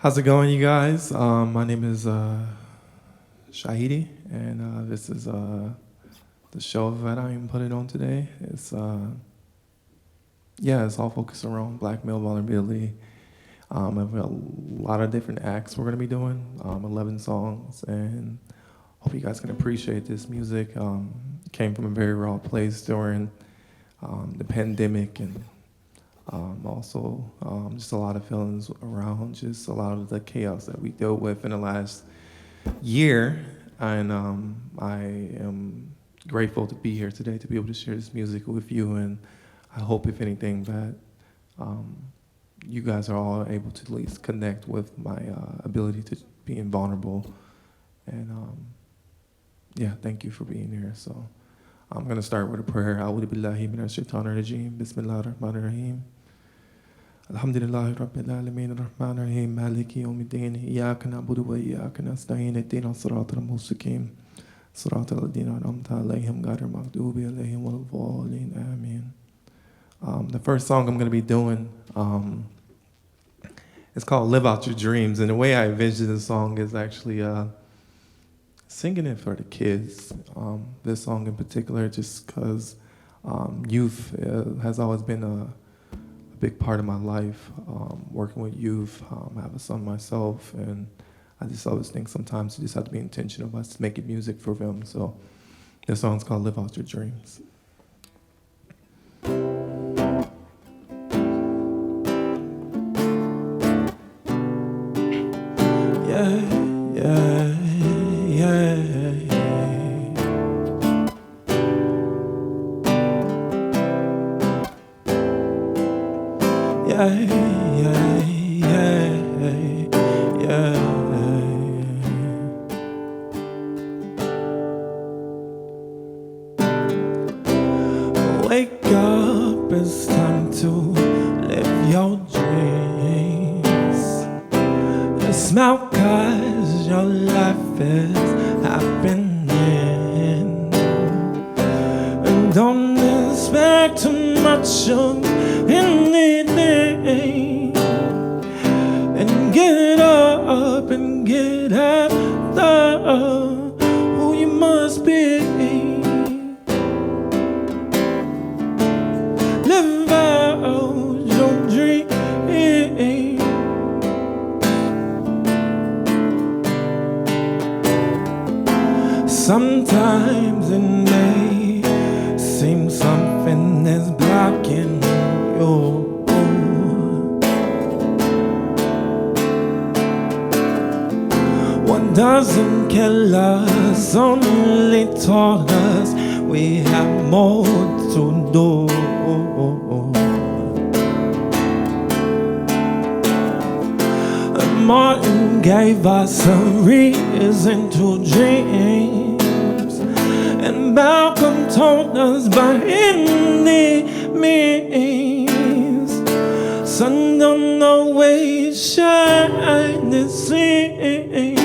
How's it going, you guys? My name is Shahidi, and this is the show that I'm putting on today. It's it's all focused around Black male vulnerability. I've got a lot of different acts we're gonna be doing, 11 songs, and hope you guys can appreciate this music. Came from a very raw place during the pandemic, and also just a lot of feelings around just a lot of the chaos that we dealt with in the last year. And I am grateful to be here today to be able to share this music with you. And I hope, if anything, that you guys are all able to at least connect with my ability to being vulnerable. And thank you for being here. So I'm going to start with a prayer. A'udhu billahi minash shaitanir rajim. Bismillahir rahmanir rahim. Alhamdulillahi rabbil alamin ar-rahmanir rahim. Maliki yawmiddin. Iyyaka na'budu wa iyyaka nasta'in. Ihdinas siratal mustaqim. Siratal ladhina an'amta alayhim ghayril maghdubi alayhim waladdallin. Amen. The first song I'm going to be doing, it's called Live Out Your Dreams. And the way I envision the song is actually singing it for the kids. This song in particular, just because youth has always been a big part of my life. Working with youth, I have a son myself, and I just always think sometimes you just have to be intentional about making music for them. So this song's called Live Out Your Dreams. Wake up, it's time to live your dreams. Smile, 'cause your life is happening. And don't expect too much of anything. And get up and get after who you must be. Live out your dream. Sometimes it may seem something is blocking you. What doesn't kill us only taught us we have more to do. Martin gave us a reason to dream, and Malcolm told us by any means, sun don't always shine, it seems.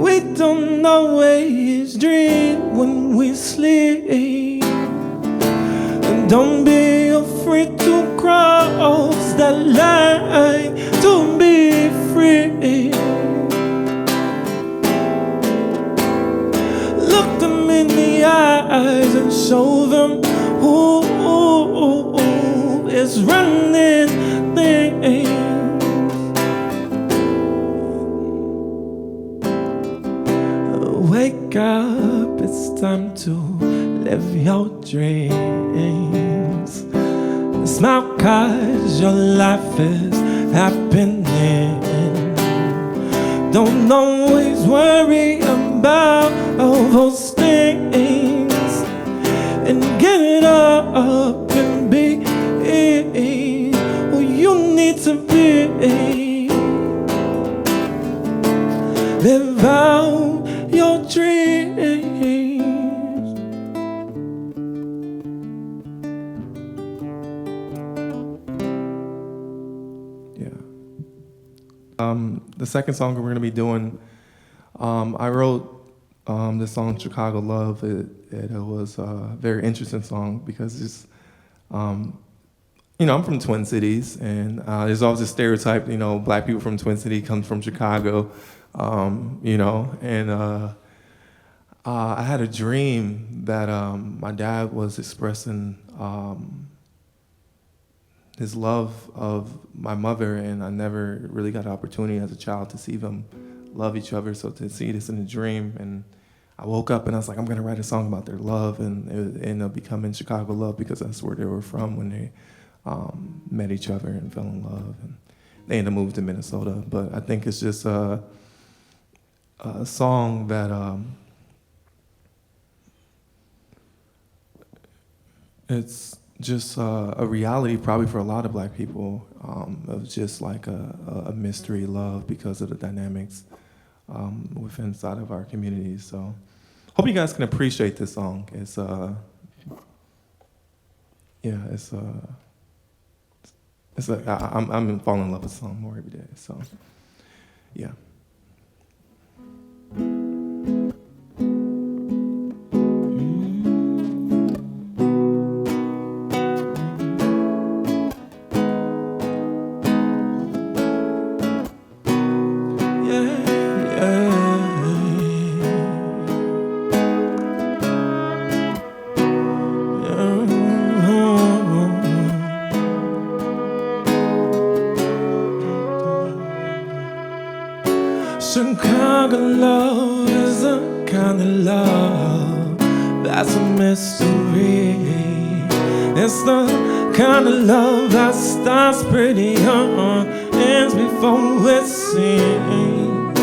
We don't always dream when we sleep. And don't be afraid to cross that line to be free. Look them in the eyes and show them who is running things. Wake up, it's time to live your dreams. Smile, 'cause your life is happening. Don't always worry about all those things. And get up and be who you need to be. Live out your dreams. The second song we're going to be doing, I wrote this song, Chicago Love. It was a very interesting song because it's I'm from Twin Cities, and there's always a stereotype, black people from Twin City come from Chicago, and I had a dream that my dad was expressing his love of my mother, and I never really got an opportunity as a child to see them love each other, so to see this in a dream, and I woke up and I was like, I'm gonna write a song about their love, and it ended up becoming Chicago Love because that's where they were from when they met each other and fell in love, and they ended up moving to Minnesota. But I think it's just a song that it's just a reality probably for a lot of black people of just like a mystery love because of the dynamics within inside of our communities. So hope you guys can appreciate this song. It's I'm falling in love with the song more every day. So yeah. Chicago love is a kind of love that's a mystery. It's the kind of love that starts pretty young, ends before it's seen.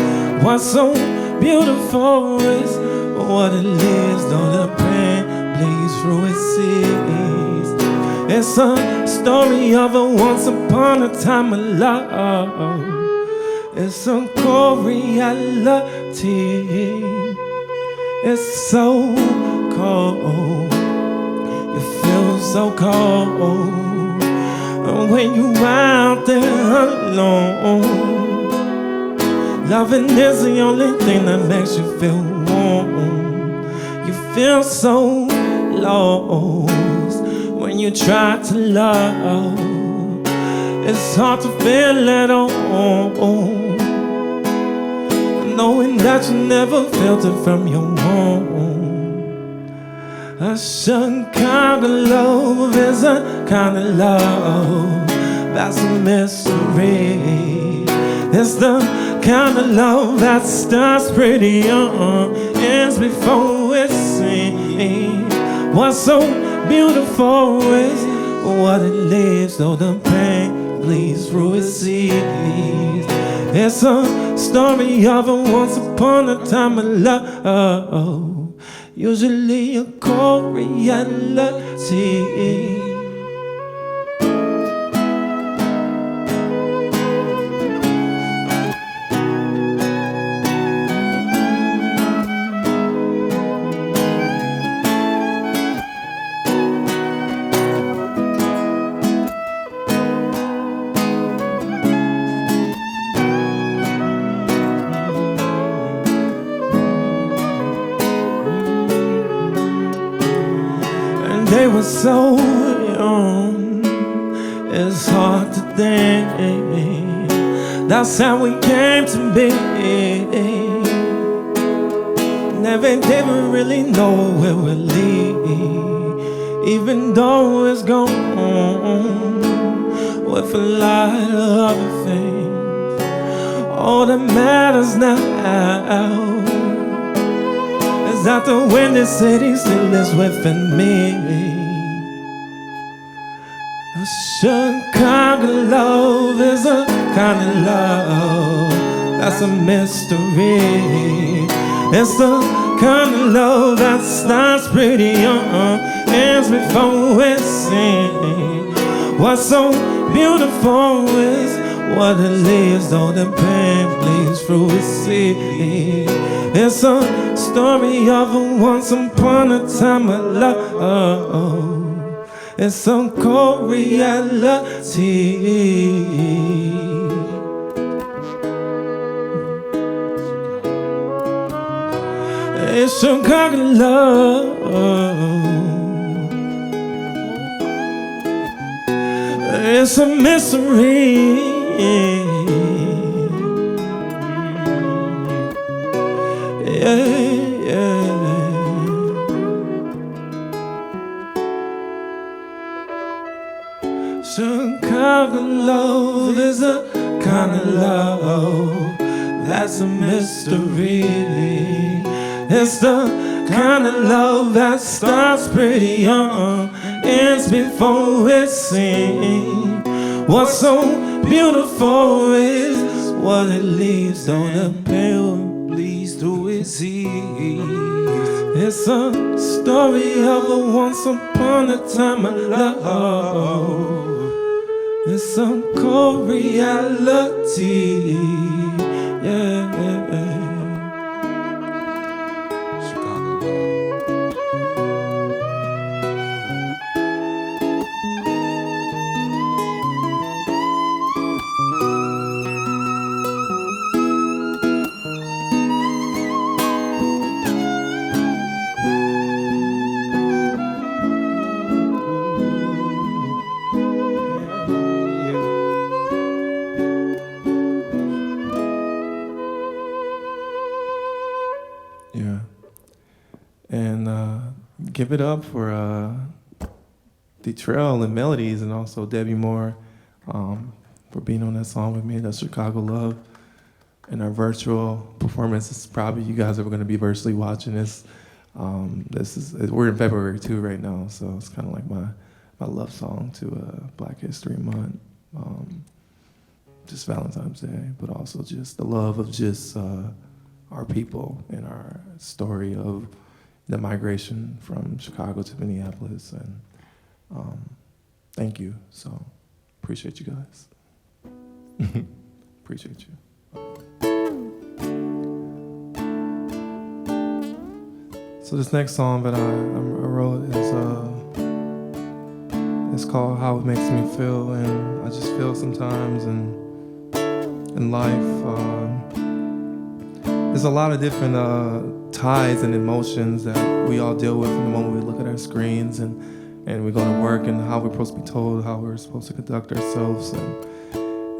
What's so beautiful is what it lives, though the pain bleeds through its seas. It's a story of a once upon a time of love. It's a cold reality. It's so cold. You feel so cold when you're out there alone. Loving is the only thing that makes you feel warm. You feel so lost when you try to love. It's hard to feel at all, knowing that you never felt it from your home. A Chicago love is a kind of love that's a mystery. It's the kind of love that starts pretty young, ends before it's seen. What's so beautiful is what it lives, though the pain bleeds through its seas. It's a story of a once upon a time of love, usually a cold reality. They were so young, it's hard to think that's how we came to be. Never did we really know where we'll lead, even though it's gone with a lot of other things. All that matters now is that the windy city still lives within me. A Chicago love is a kind of love that's a mystery. It's the kind of love that starts pretty young, ends before it's seen. What's so beautiful is what it lives, though the pain bleeds through its sea. It's a story of a once upon a time of love. It's a cold reality. It's Chicago love. It's a mystery. Yeah. Chicago love is a kind of love that's a mystery. It's the kind of love that starts pretty young, ends before it's seen. What's so beautiful is what it leaves on the pale bleeds through its ease. It's a story of a once upon a time of love. It's a cold reality. Yeah. Yeah. And give it up for Detrail and Melodies, and also Debbie Moore for being on that song with me. That's Chicago Love. And our virtual performance is probably, you guys are going to be virtually watching this. We're in February too right now, so it's kind of like my love song to Black History Month. Just Valentine's Day, but also just the love of just our people and our story of the migration from Chicago to Minneapolis. And thank you. So appreciate you guys. Appreciate you. So this next song that I wrote is called How It Makes Me Feel. And I just feel sometimes in life, there's a lot of different ties and emotions that we all deal with from the moment we look at our screens and we go to work, and how we're supposed to be told how we're supposed to conduct ourselves.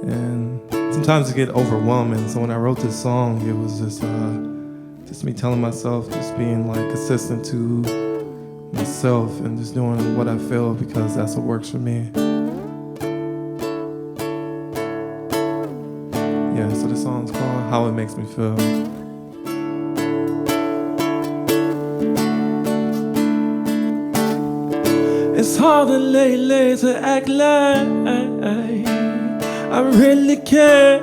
And sometimes it get overwhelming. So when I wrote this song, it was just me telling myself, just being like consistent to myself and just doing what I feel, because that's what works for me. Yeah, so this song's called How It Makes Me Feel. It's hard to lately to act like I really care.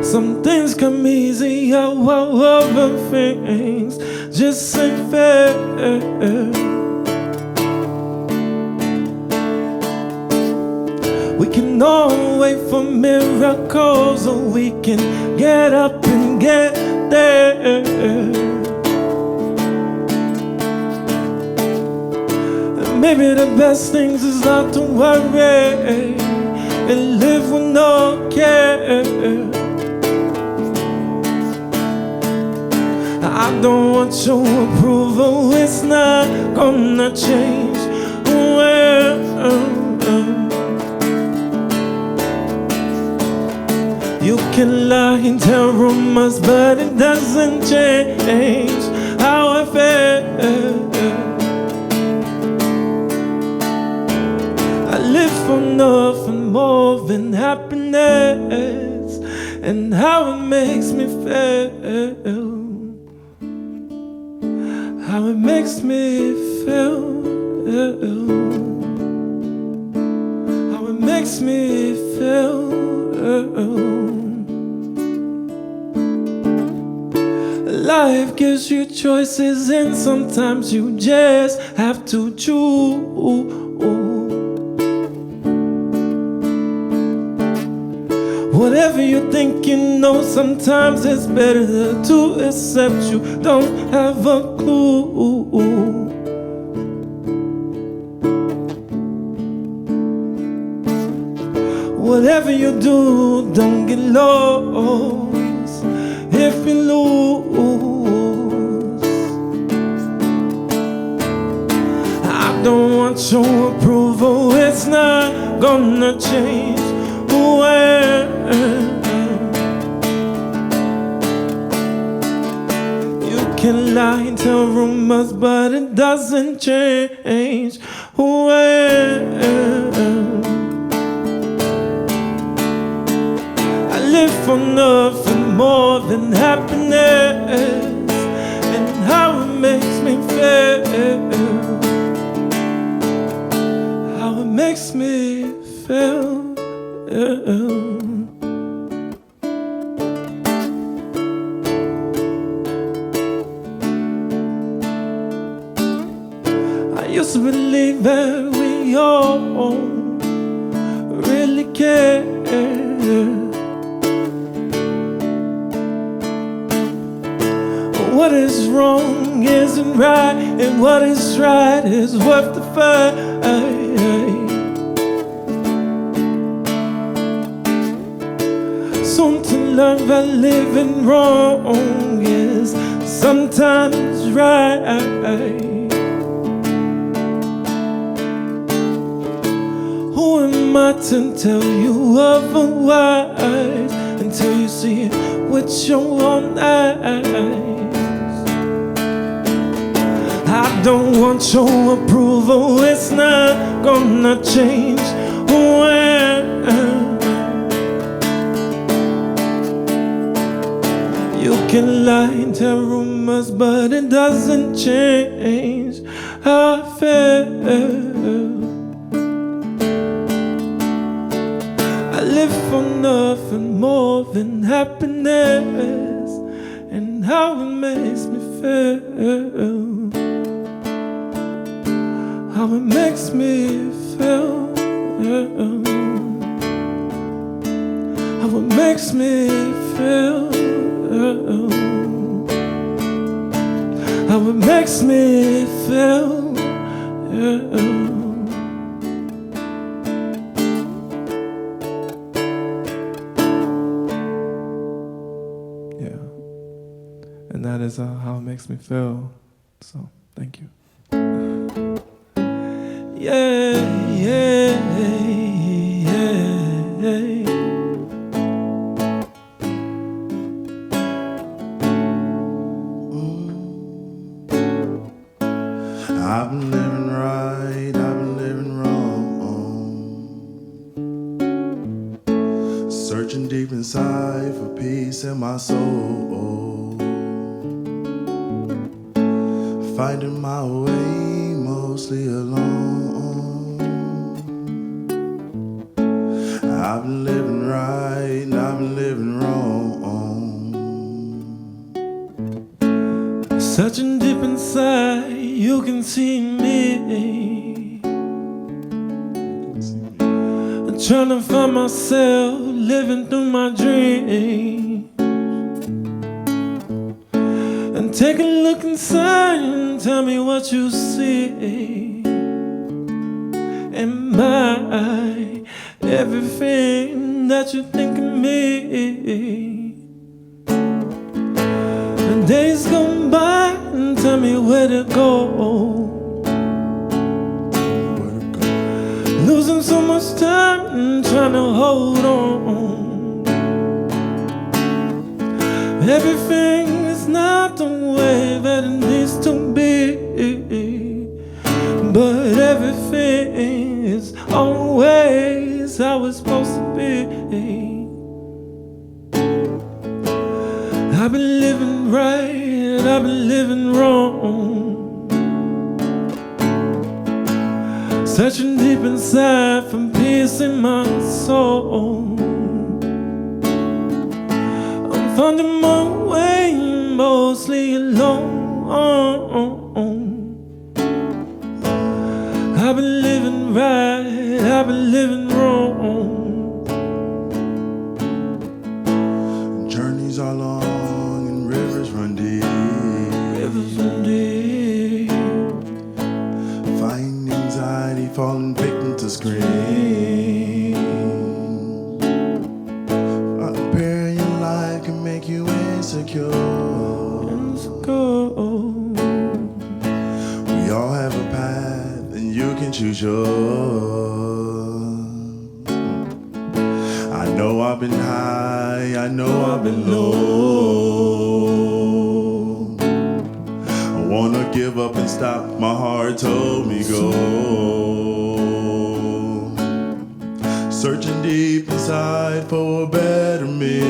Some things come easy, other things just ain't fair. We can all wait for miracles, so we can get up and get there. Maybe the best things is not to worry and live with no care. I don't want your approval, it's not gonna change. Well, you can lie and tell rumors, but it doesn't change how I feel. I live for nothing more than happiness and how it makes me feel. How it makes me feel. How it makes me feel. Life gives you choices, and sometimes you just have to choose. Whatever you think you know, sometimes it's better to accept you don't have a clue. Whatever you do, don't get lost if you lose. your approval, it's not gonna change who I am. You can lie and tell rumors, but it doesn't change who I am. I live for nothing more than happiness and how it makes me feel. How it makes me feel. I used to believe that we all really care. What is wrong isn't right, and what is right is worth the fight. Soon to learn that living wrong is sometimes right. Who am I to tell you otherwise until you see it with your own eyes? I don't want your approval, it's not gonna change who I am. You can lie and tell rumors, but it doesn't change how I feel. I live for nothing more than happiness and how it makes me feel. How it makes me feel. How it makes me feel. How it makes me feel. Yeah. And that is how it makes me feel. So, thank you. Yeah, yeah, yeah. I've been living right, I've been living wrong. Searching deep inside for peace in my soul. Finding my way mostly alone. I've been living right, I've been living wrong. Searching deep inside, you can see me. Trying to find myself, living through my dreams. And take a look inside and tell me what you see. Am I everything that you think of me? And days go by and tell me where to go. Losing so much time and trying to hold on. Everything is not the way that it needs to be, but everything is always how it's supposed to be. I've been living right, I've been living wrong. Searching deep inside for peace in my soul. I'm finding my way mostly alone. I've been living right, I've been living wrong. Journeys are long and rivers run deep. Rivers run deep. Find anxiety, falling victim to scream. Preparing your life can make you insecure. We all have a path, and you can choose is yours. I know I've been high, I know I've been low. I wanna give up and stop, my heart told me go. Searching deep inside for a better me.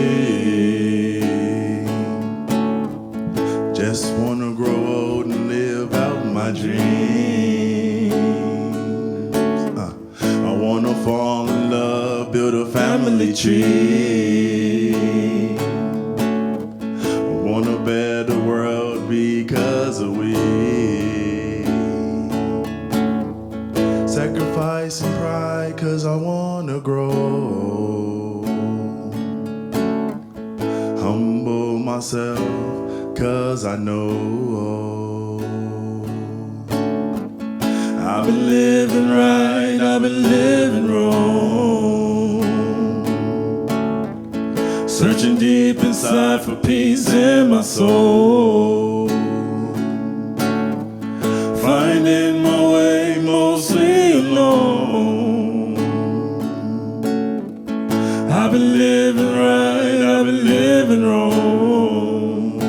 Just wanna grow old and live out my dreams. I wanna fall in love, build a family tree. I want a better world because of we. Sacrificing pride cause I wanna grow. Humble myself cause I know I've been living right, I've been living wrong. Searching deep inside for peace in my soul. Finding my way mostly alone. I've been living right, I've been living wrong.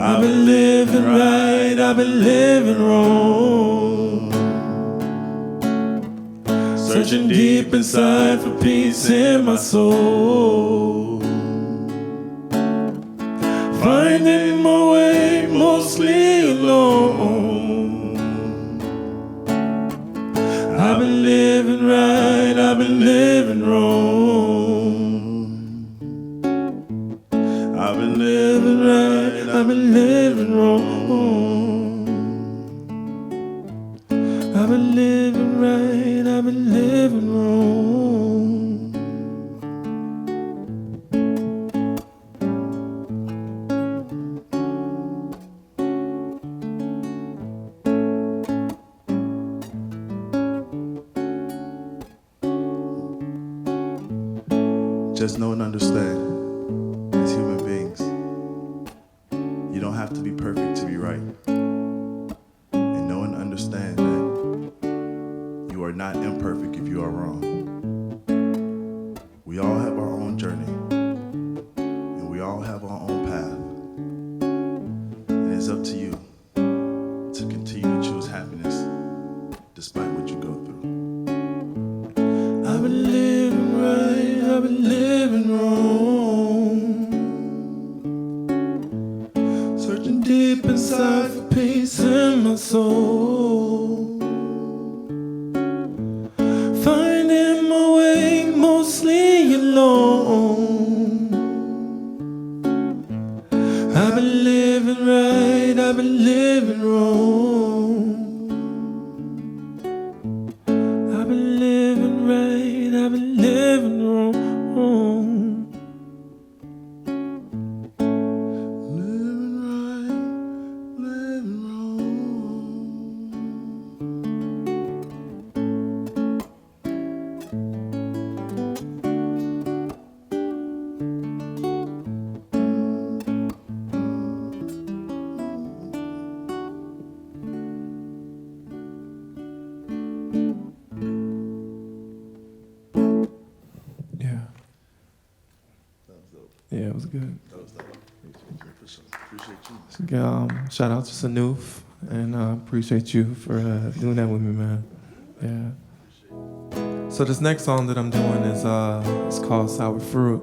I've been living right, I've been living wrong. Searching deep inside for peace in my soul. Finding my way mostly alone. I've been living right, I've been living wrong. I've been living right, I've been living wrong. I've been living right, I've been living wrong. Just know and understand, as human beings, you don't have to be perfect to be right. And know and understand that you are not imperfect if you are wrong. We all have our own journey, and we all have our own path. And it's up to you to continue to choose happiness despite what you go through. I've been living right, I've been living wrong. Searching deep inside for peace in my soul. Finding my way mostly alone. I've been living right, I've been living wrong. I've been living right, I've been living wrong. Living right, living wrong. Yeah, That was dope. yeah, it was good. That was dope. Appreciate you. Shout out to Sanoof, and appreciate you for doing that with me, man. Yeah. So this next song that I'm doing is it's called Sour Fruit,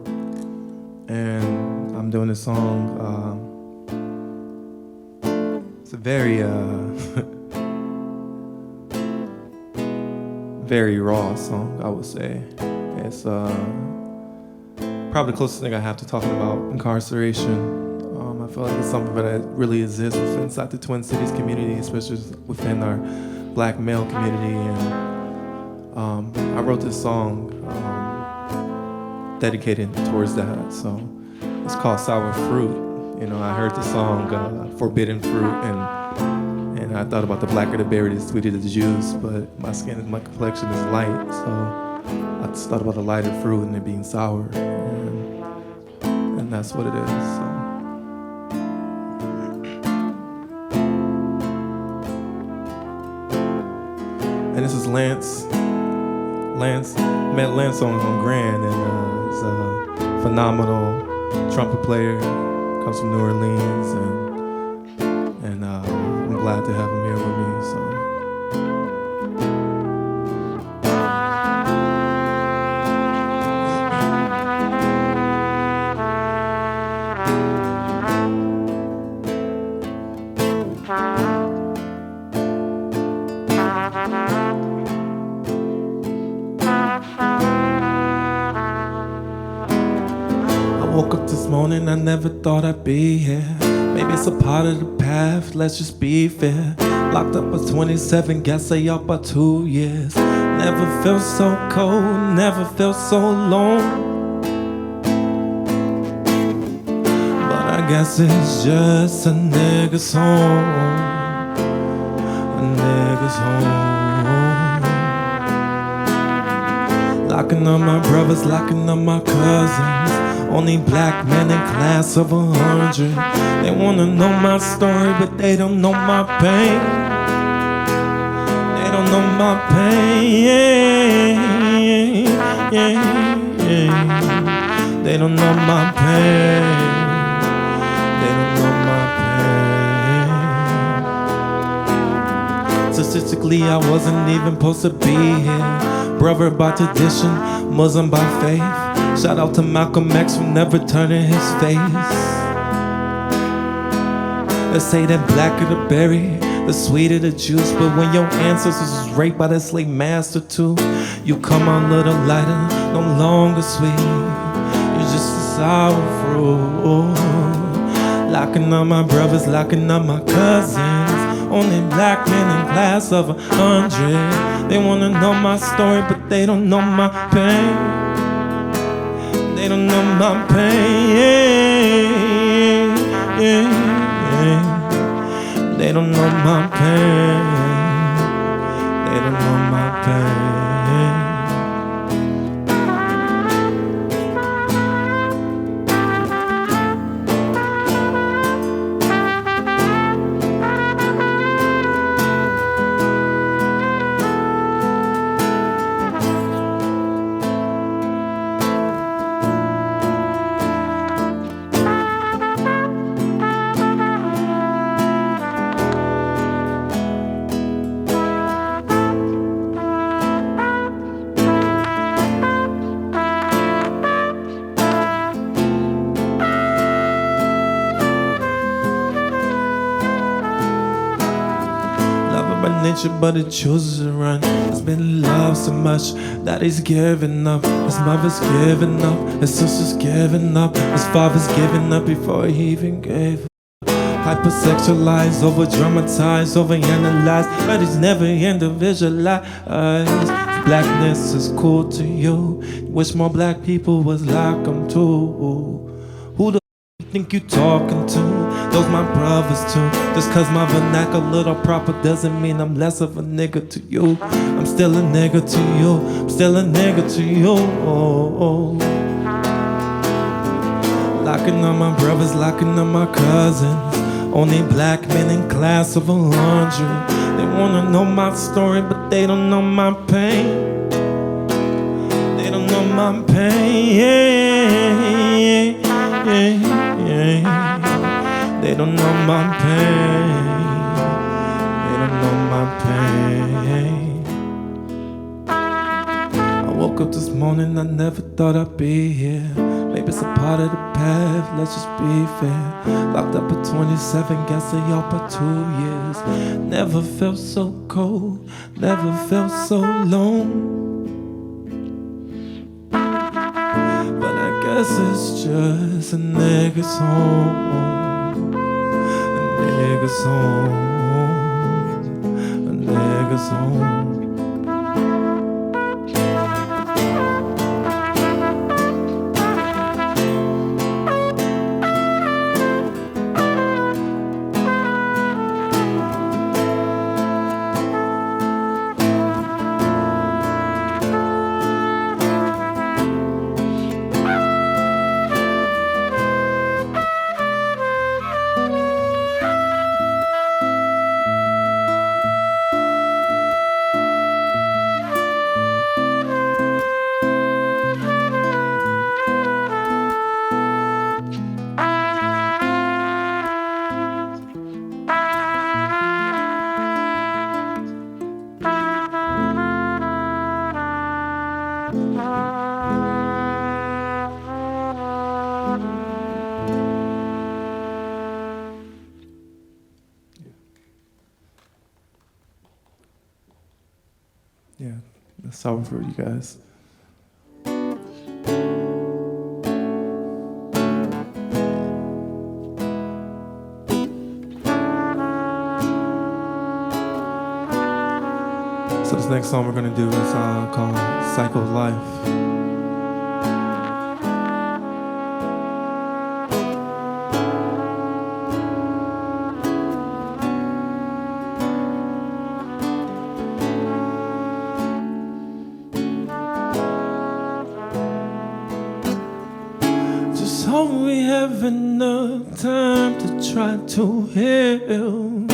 and I'm doing this song. It's a very very raw song, I would say. It's probably the closest thing I have to talking about incarceration. I feel like it's something that really exists inside the Twin Cities community, especially within our Black male community. And I wrote this song dedicated towards that. So it's called Sour Fruit. You know, I heard the song Forbidden Fruit, and I thought about the blacker the berry, the sweeter the juice. But my skin and my complexion is light, so I just thought about the lighter fruit and it being sour, and that's what it is. So. And this is Lance. Met Lance on Grand, and he's a phenomenal trumpet player. Comes from New Orleans, and I'm glad to have him here with me. So. Woke up this morning, I never thought I'd be here. Maybe it's a part of the path, let's just be fair. Locked up for 27, guess I up by 2 years. Never felt so cold, never felt so alone. But I guess it's just a nigga's home. A nigga's home. Locking up my brothers, locking up my cousins. Only black men in class of 100. They wanna know my story, but they don't know my pain. They don't know my pain. They don't know my pain. They don't know my pain. Statistically, I wasn't even supposed to be here. Brother by tradition, Muslim by faith. Shout out to Malcolm X for never turning his face. They say that blacker the berry, the sweeter the juice. But when your ancestors was raped by that slave master too, you come out a little lighter, no longer sweet. You're just a sour fruit. Locking up my brothers, locking up my cousins. Only black men in class of 100. They wanna know my story, but they don't know my pain. They don't know my pain. They don't know my pain. They don't know my pain. Nature, but it chooses to run. It's been loved so much that he's given up. His mother's given up, his sister's given up, his father's given up before he even gave up. Hypersexualized, over dramatized, over analyzed, but he's never individualized. Blackness is cool to you. Wish more black people was like him too. Who the think you talking to? Those my brothers too. Just cause my vernacular little proper doesn't mean I'm less of a nigga to you. I'm still a nigga to you. I'm still a nigga to you. Locking up my brothers, locking up my cousins. Only black men in class of 100. They wanna know my story, but they don't know my pain. They don't know my pain. They don't know my pain. They don't know my pain. I woke up this morning, I never thought I'd be here. Maybe it's a part of the path, let's just be fair. Locked up at 27, guess I up by 2 years. Never felt so cold, never felt so alone. But I guess it's just a nigga's home. A nigga's home. A nigga's home. That's all for you guys. So this next song we're gonna do is called Cycle of Life. Just hope we have enough time to try to heal.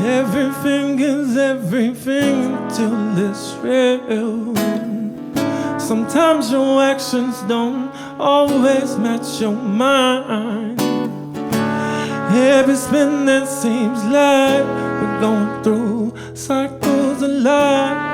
Everything is everything until it's real. Sometimes your actions don't always match your mind. Every spin that seems like we're going through cycles of life.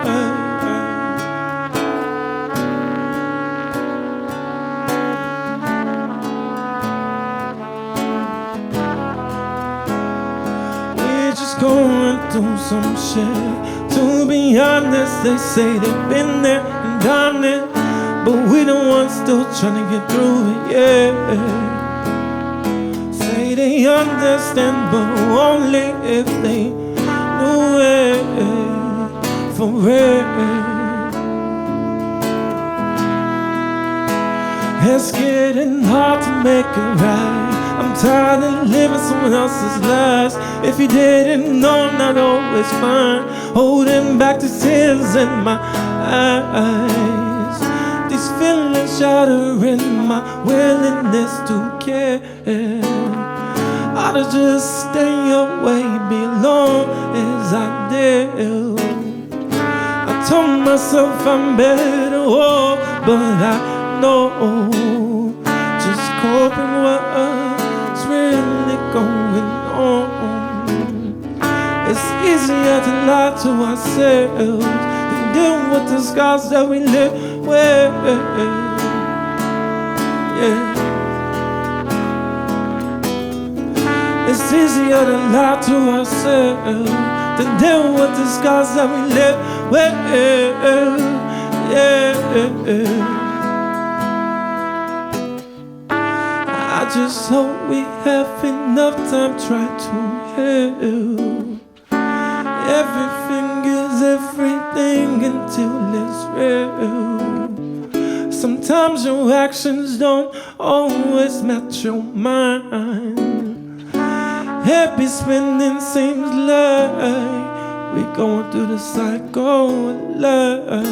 Going through some shit. To be honest, they say they've been there and done it, but we the ones still trying to get through it, yeah. Say they understand, but only if they knew it for real. It's getting hard to make it right. I'm tired of living someone else's lives. If you didn't know, I'm not always fine. Holding back the tears in my eyes. These feelings shattering my willingness to care. I'd just stay away, be alone as I do. I told myself I'm better, oh, but I know just coping what's really going on. It's easier to lie to ourselves than deal with the scars that we live with. Yeah. It's easier to lie to ourselves than deal with the scars that we live with. Yeah. I just hope we have enough time to try to heal. Everything is everything until it's real. Sometimes your actions don't always match your mind. Happy spending seems like we going through the cycle of life.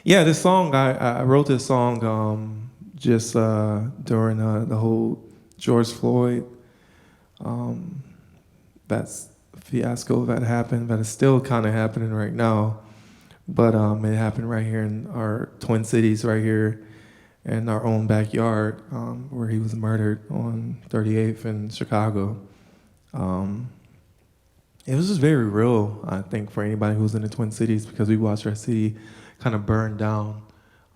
Yeah, this song, I wrote this song just during the whole George Floyd that's fiasco that happened, that is still kind of happening right now. But it happened right here in our Twin Cities, right here in our own backyard, where he was murdered on 38th in Chicago. It was just very real, I think, for anybody who's in the Twin Cities, because we watched our city kind of burned down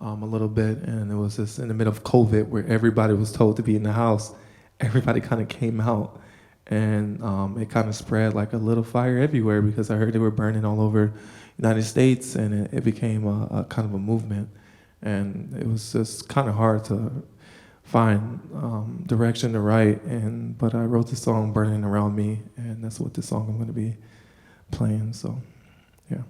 a little bit, and it was just in the middle of COVID where everybody was told to be in the house. Everybody kind of came out, and it kind of spread like a little fire everywhere, because I heard they were burning all over, United States, and it became a kind of a movement. And it was just kind of hard to find direction to write. But I wrote the song "Burning Around Me," and that's what the song I'm going to be playing. So, yeah.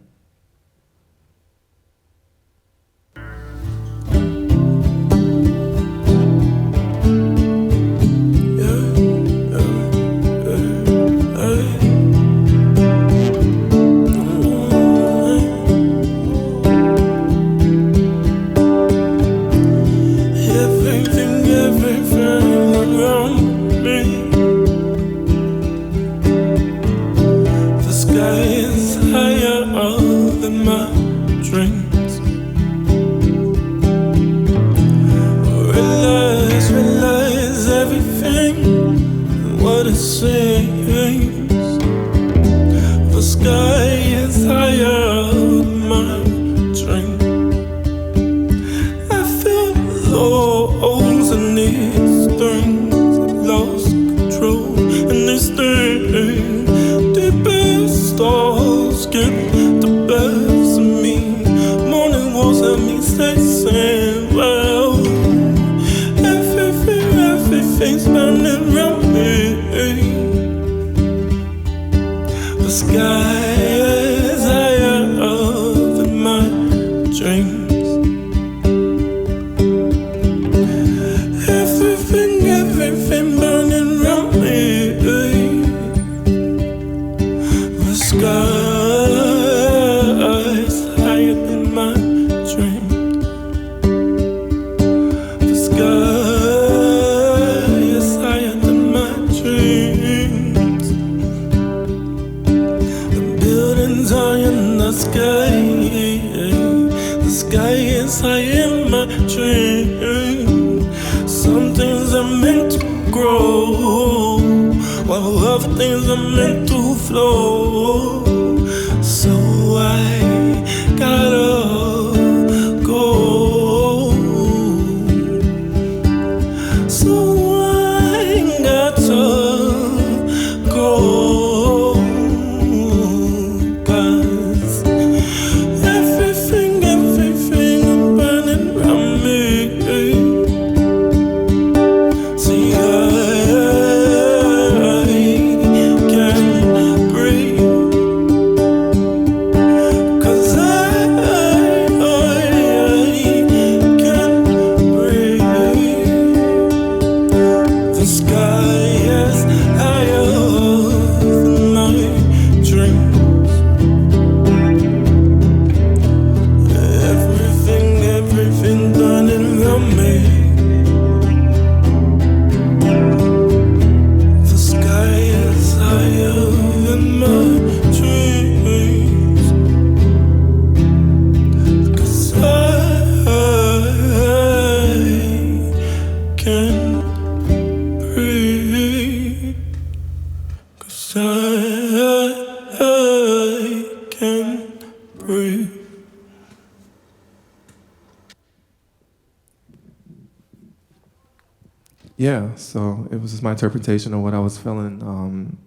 Yeah, so it was just my interpretation of what I was feeling.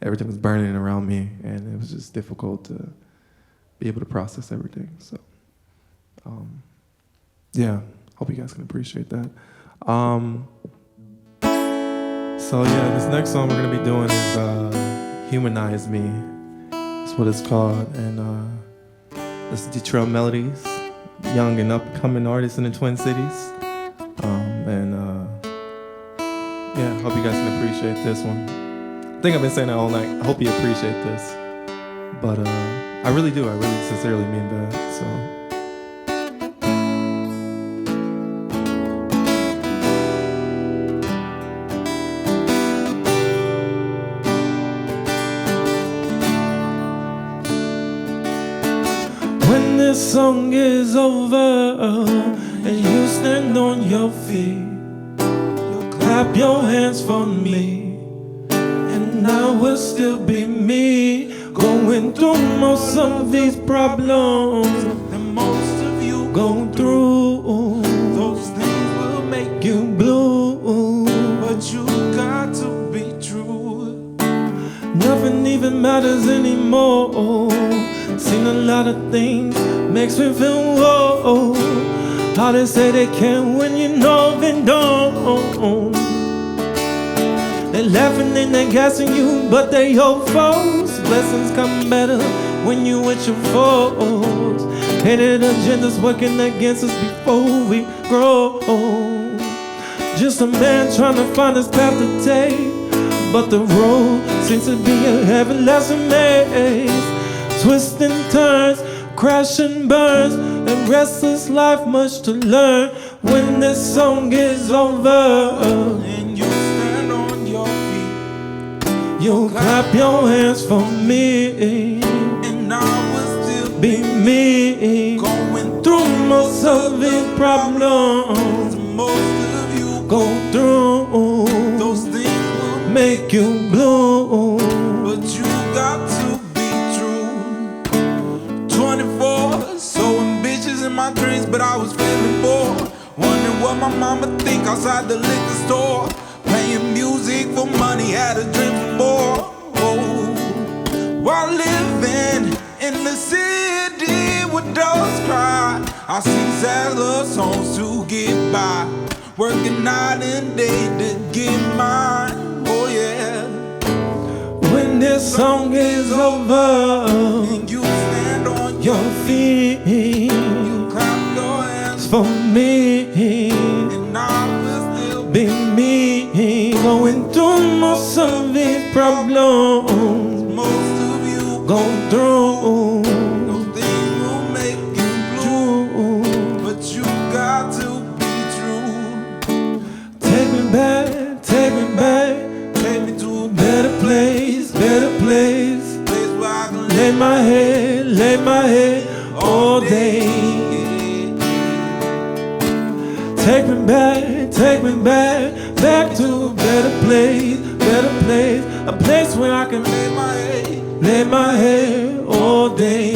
Everything was burning around me, and it was just difficult to be able to process everything. So, yeah, hope you guys can appreciate that. So yeah, this next song we're gonna be doing is "Humanize Me." That's what it's called, and this is Detroit Melodies, young and upcoming artist in the Twin Cities, yeah, hope you guys can appreciate this one. I think I've been saying that all night. I hope you appreciate this. But I really do. I really sincerely mean that. So. When this song is over and you stand on your feet, clap your hands for me, and I will still be me, going through most of these problems that most of you go through. Those things will make you blue, but you got to be true. Nothing even matters anymore. seen a lot of things, makes me feel whoa. How they say they can when you know they don't. They laughing and they gassing you, but they your foes. Blessings come better when you with your foes. Hated agendas working against us before we grow. Just a man trying to find his path to take, but the road seems to be a everlasting maze. Twists and turns, crash and burns, and restless life much to learn. When this song is over and you stand on your feet, you clap your hands for me, and I will still be me, going through most of these problems. Most of you go through, those things will make you blue, but you got to be true. 24, so ambitious in my dreams, but I was feeling bored. Wondering what my mama think outside the liquor store. Playing music for money, had a dream for more. While living in the city where dogs cry, I sing sad love songs to get by, working night and day to get mine. Oh yeah. When this song is over and you stand on your feet, you clap your hands for me, and I will still be me, going through most of these problems. Most of you go through, those things will make you blue, but you got to be true. Take me back, take me back, take me to a better place, better place, place where I can lay my head all day. Take me back, back to a better place, a place where I can lay my head all day.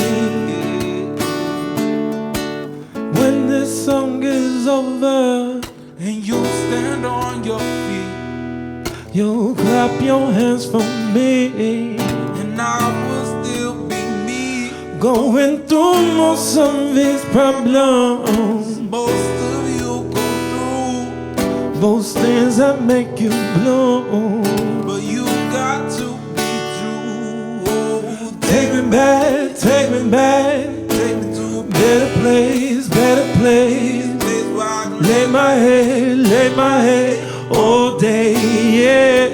When this song is over and you stand on your feet, you clap your hands for me, and I will still be me, going through most of these problems. Most of you go through those things that make you blue, but you got to be true. Take me back, take me back, take me to a better place, place where I can lay my head all day. Yeah.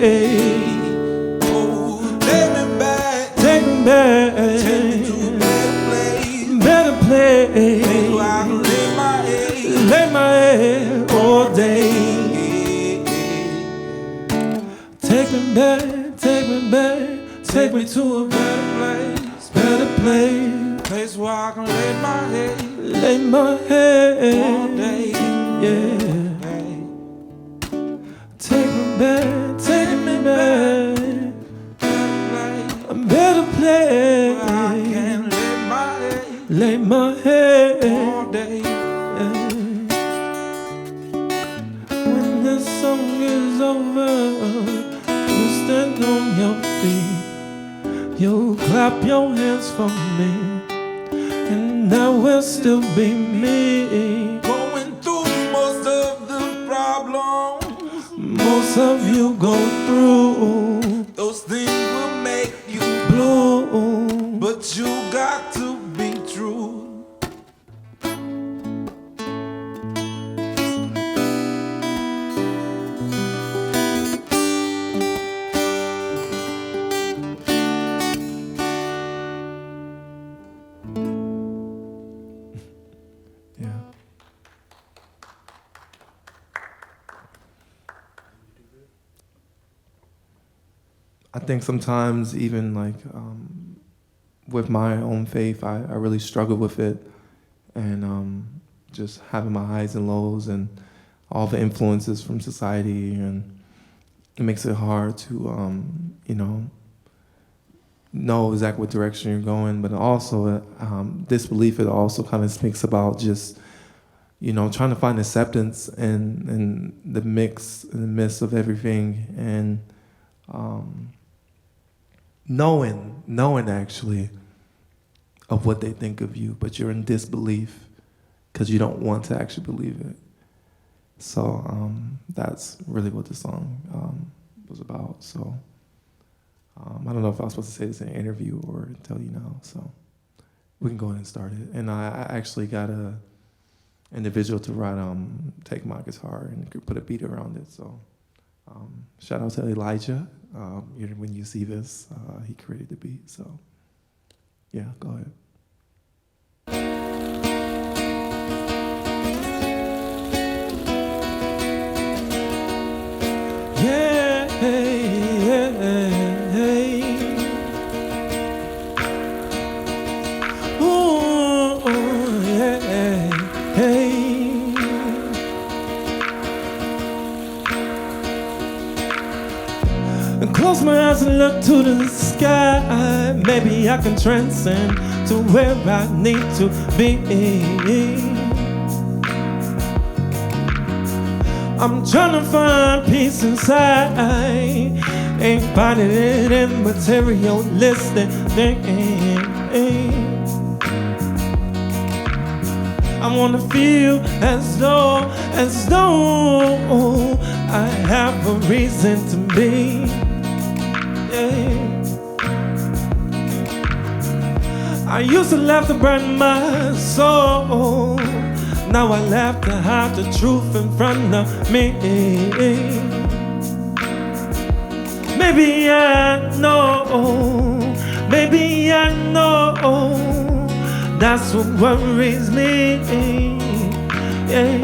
Take me back, take me to a better place, where I can lay my head all day. Take me back, take me to a better place where I can lay my head all day. Yeah. Take me back, a better place where I can lay my head all day. When this song is over, you stand on your feet, you clap your hands for me, and I will still be me, going through most of the problems. Most of you go through, those things will make you blue, but you got to be true. I think sometimes even like with my own faith, I really struggle with it, and just having my highs and lows and all the influences from society, and it makes it hard to know exactly what direction you're going. But also this belief, it also kind of speaks about just trying to find acceptance in the mix, in the midst of everything, and knowing actually of what they think of you, but you're in disbelief because you don't want to actually believe it. So that's really what the song was about. So I don't know if I was supposed to say this in an interview or tell you now, so we can go ahead and start it. And I actually got a individual to write, take my guitar and put a beat around it. So shout out to Elijah. When you see this, he created the beat. So yeah, go ahead. Yeah, ooh, yeah, and close my eyes and look to the sky. Maybe I can transcend to where I need to be. I'm trying to find peace inside. Ain't finding it in materialistic things. I wanna feel as though I have a reason to be. Yeah. I used to laugh to burn my soul. Now I laugh to hide the truth in front of me. Maybe I know, that's what worries me. Yeah.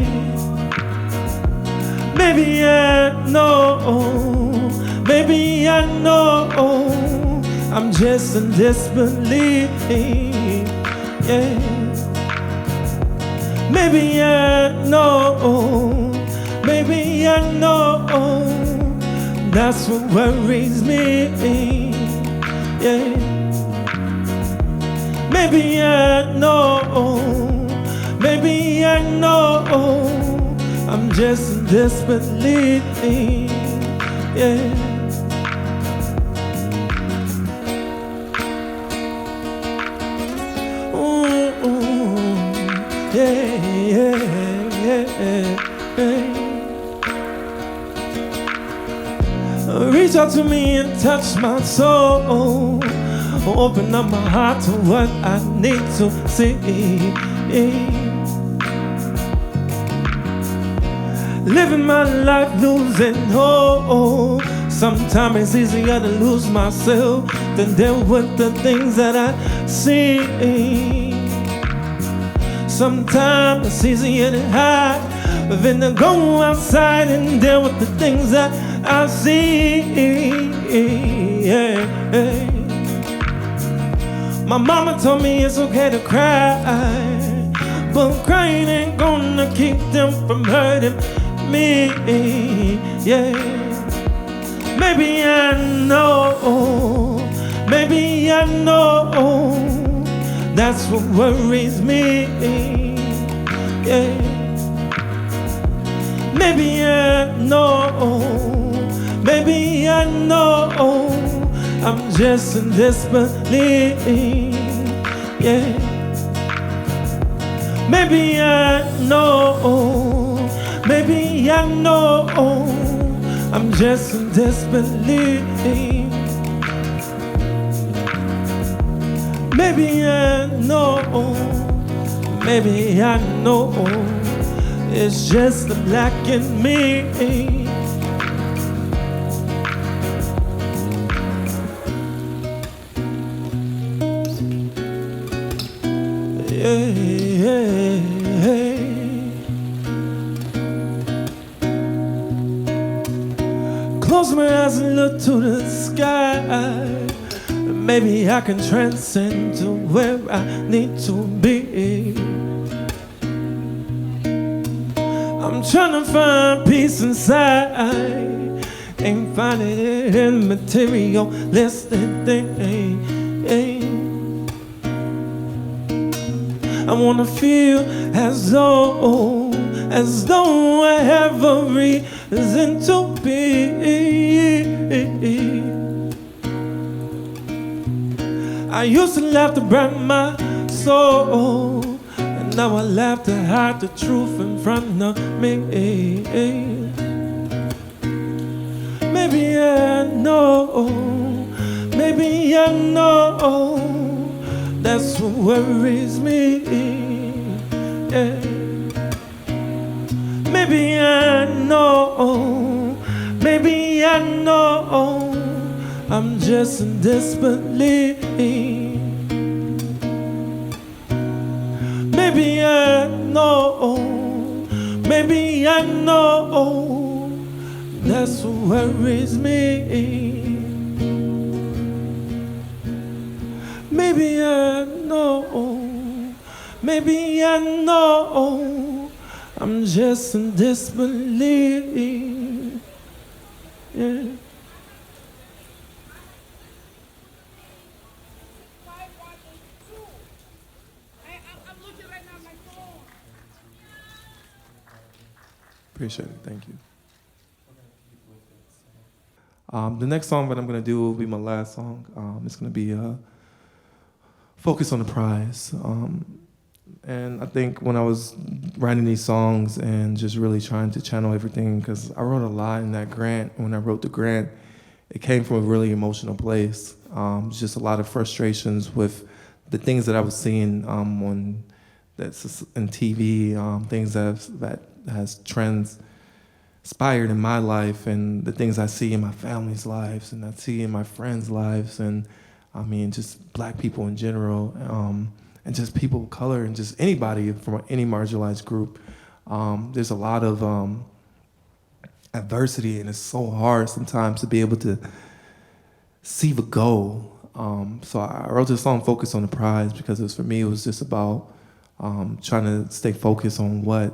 Maybe I know, I'm just in disbelief. Yeah. Maybe I know, that's what worries me. Yeah. Maybe I know, I'm just in disbelief. Yeah. Reach out to me and touch my soul. Open up my heart to what I need to see. Living my life losing hope. Sometimes it's easier to lose myself than deal with the things that I see. Sometimes it's easier to hide than to go outside and deal with the things that I see. Yeah. My mama told me it's okay to cry, but crying ain't gonna keep them from hurting me. Yeah. Maybe I know, that's what worries me. Yeah. Maybe I know, I'm just in disbelief. Yeah. Maybe I know, I'm just in disbelief. Maybe I know, it's just the black in me. Close my eyes and look to the sky. Maybe I can transcend to where I need to be. I'm trying to find peace inside. Ain't finding it in materialistic things. I wanna feel as though I have a reason to be. I used to laugh to burn my soul. And now I laugh to hide the truth in front of me. Maybe I know, maybe I know, that's what worries me. Yeah. Maybe I know, maybe I know, I'm just in disbelief. Maybe I know, maybe I know, that's what worries me. Maybe I know, maybe I know, I'm just in disbelief. Yeah. Appreciate it. Thank you. The next song that I'm going to do will be my last song. It's going to be Focus on the Prize. And I think when I was writing these songs and just really trying to channel everything, because I wrote a lot in that grant. When I wrote the grant, it came from a really emotional place. Just a lot of frustrations with the things that I was seeing on that's in TV, things that has transpired in my life, and the things I see in my family's lives, and I see in my friends' lives, and I mean just Black people in general, and just people of color, and just anybody from any marginalized group. There's a lot of adversity, and it's so hard sometimes to be able to see the goal. So I wrote this song, Focus on the Prize, because for me, it was just about trying to stay focused on what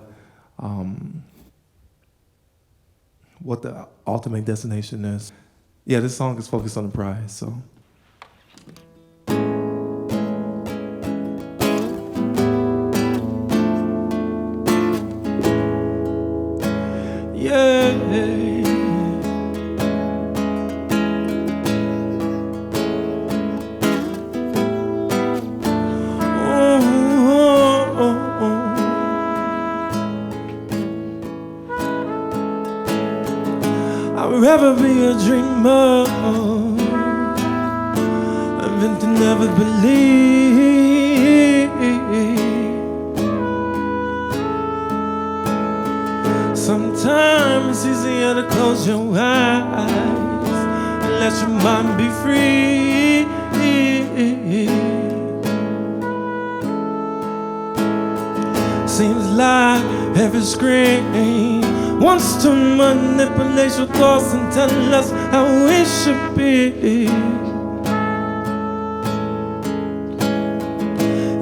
the ultimate destination is. Yeah, this song is focused on the prize, so. Yeah. I'd rather be a dreamer than to never believe. Sometimes it's easier to close your eyes and let your mind be free. Seems like every screen wants to manipulate your thoughts and tell us how we should be.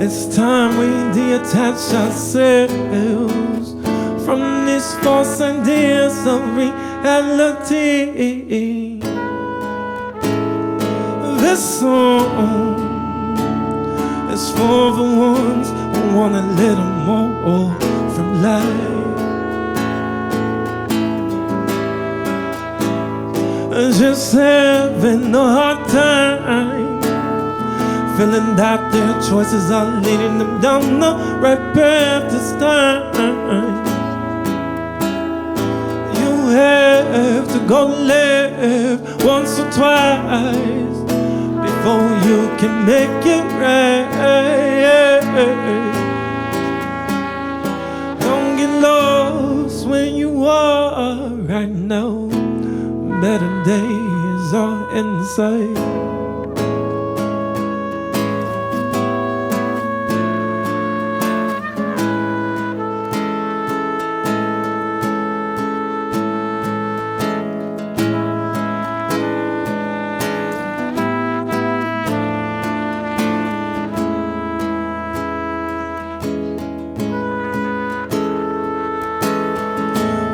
It's time we detach ourselves from these false ideas of reality. This song is for the ones who want a little more from life. Just having a hard time, feeling that their choices are leading them down the right path this time. You have to go left once or twice before you can make it right. Don't get lost when you are right now. Better days are in sight.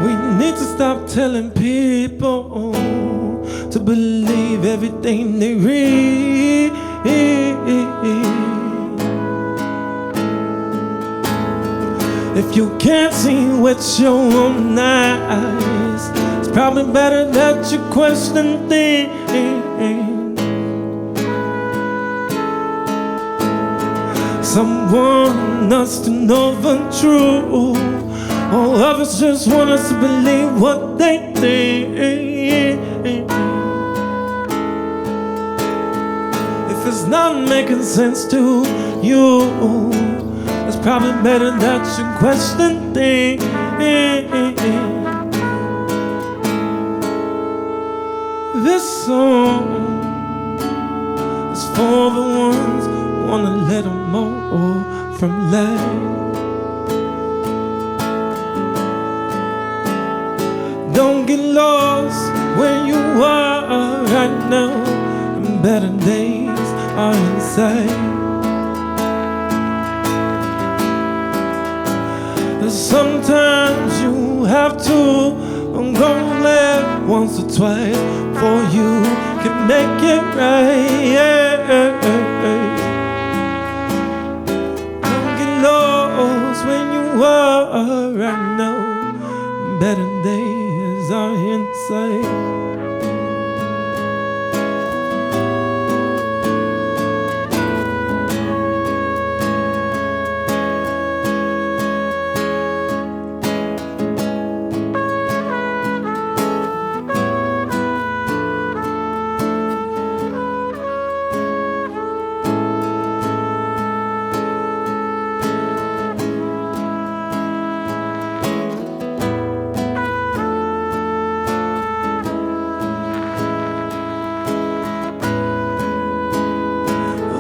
We need to stop telling people to believe everything they read. If you can't see with your own eyes, it's probably better that you question things. Someone us to know the truth. All others just want us to believe what they think. If it's not making sense to you, it's probably better that you question things. This song is for the ones who wanna let them more from life. Don't get lost where you are right now, and better days are in sight. Sometimes you have to go left once or twice before you can make it right. Don't get lost when you are right now. Better days are in sight.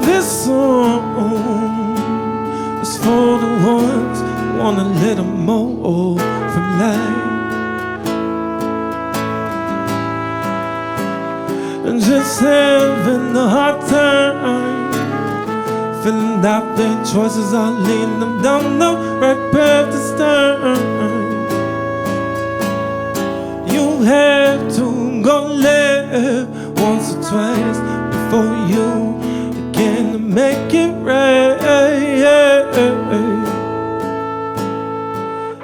This song is for the ones who wanna let them more from life, and just having a hard time feeling that their choices are leading them down the right path this time. You have to go left once or twice before you can make it right.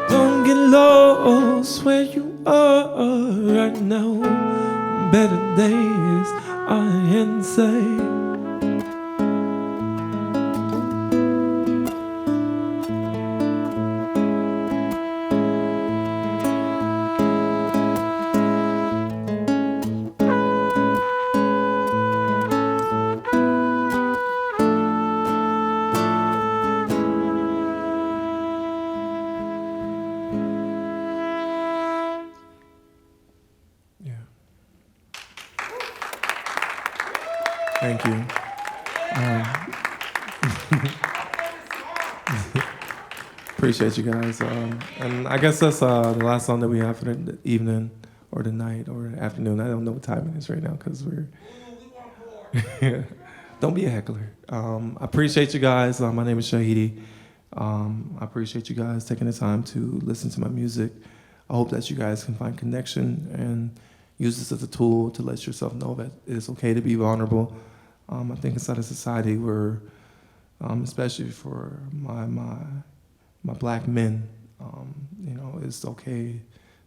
Don't get lost where you are right now. Better days are in sight. Thank you. Appreciate you guys. And I guess that's the last song that we have for the evening or the night or the afternoon. I don't know what time it is right now because we're... Don't be a heckler. I appreciate you guys. My name is Shahidi. I appreciate you guys taking the time to listen to my music. I hope that you guys can find connection and use this as a tool to let yourself know that it's okay to be vulnerable. I think inside of society where, especially for my black men, it's okay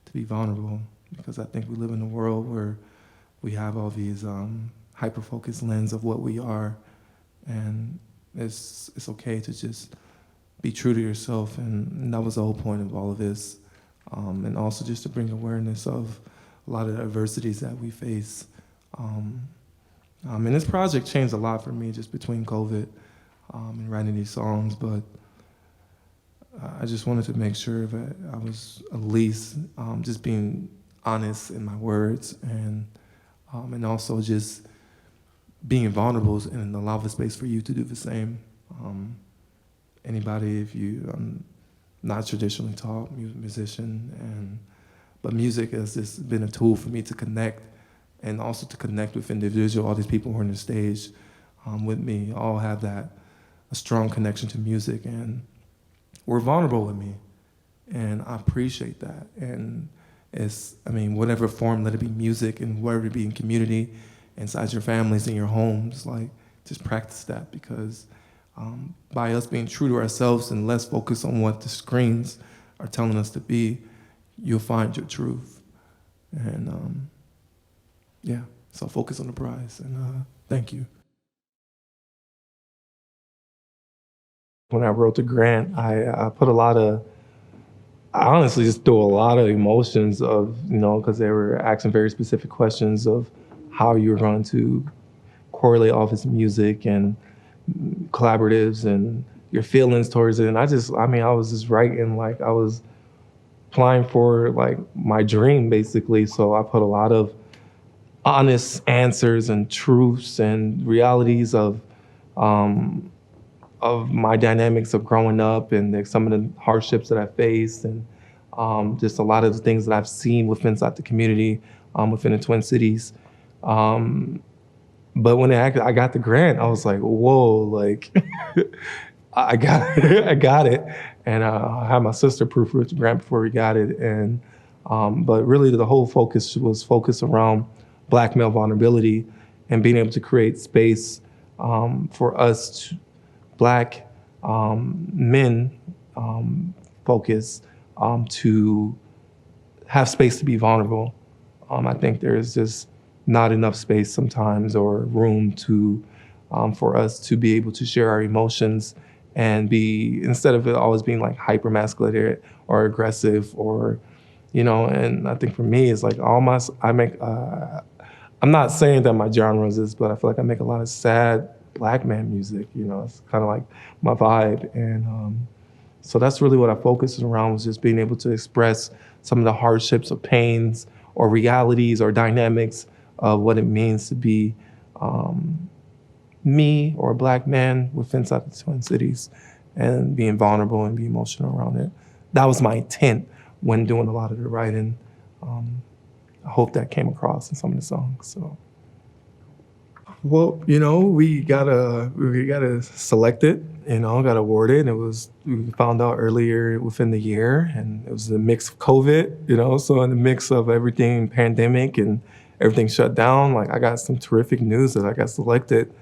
to be vulnerable, because I think we live in a world where we have all these hyper-focused lens of what we are, and it's okay to just be true to yourself, and that was the whole point of all of this, and also just to bring awareness of a lot of the adversities that we face. And this project changed a lot for me just between COVID and writing these songs, but I just wanted to make sure that I was at least just being honest in my words, and also just being vulnerable and allow the space for you to do the same. Anybody, if you not traditionally taught musician, but music has just been a tool for me to connect, and also to connect with individuals. All these people who are on the stage with me all have a strong connection to music, and were vulnerable with me, and I appreciate that. And whatever form, let it be music, and whether it be in community, inside your families, in your homes, just practice that, because by us being true to ourselves and less focused on what the screens are telling us to be, you'll find your truth. And so focus on the prize, and thank you. When I wrote the grant, I put a lot of, I honestly just threw a lot of emotions of, because they were asking very specific questions of how you're going to correlate all this music and collaboratives and your feelings towards it. And I was just writing like I was applying for like my dream basically. So I put a lot of honest answers and truths and realities of my dynamics of growing up and some of the hardships that I faced and just a lot of the things that I've seen within inside the community, within the Twin Cities. But when I got the grant, I was like, whoa, like I got it, I got it. And I had my sister proofread the grant before we got it. And but really the whole focus was focused around Black male vulnerability and being able to create space for us Black men focus to have space to be vulnerable. I think there is just not enough space sometimes or room to for us to be able to share our emotions and be, instead of it always being like hyper masculated or aggressive or, and I think for me it's like I'm not saying that my genre is this, but I feel like I make a lot of sad Black man music, it's kind of like my vibe. And so that's really what I focused around, was just being able to express some of the hardships or pains or realities or dynamics of what it means to be me or a Black man within inside the Twin Cities and being vulnerable and be emotional around it. That was my intent when doing a lot of the writing. I hope that came across in some of the songs. So, well, we got selected, got awarded. We found out earlier within the year, and it was a mix of COVID, so in the mix of everything pandemic and everything shut down, like I got some terrific news that I got selected.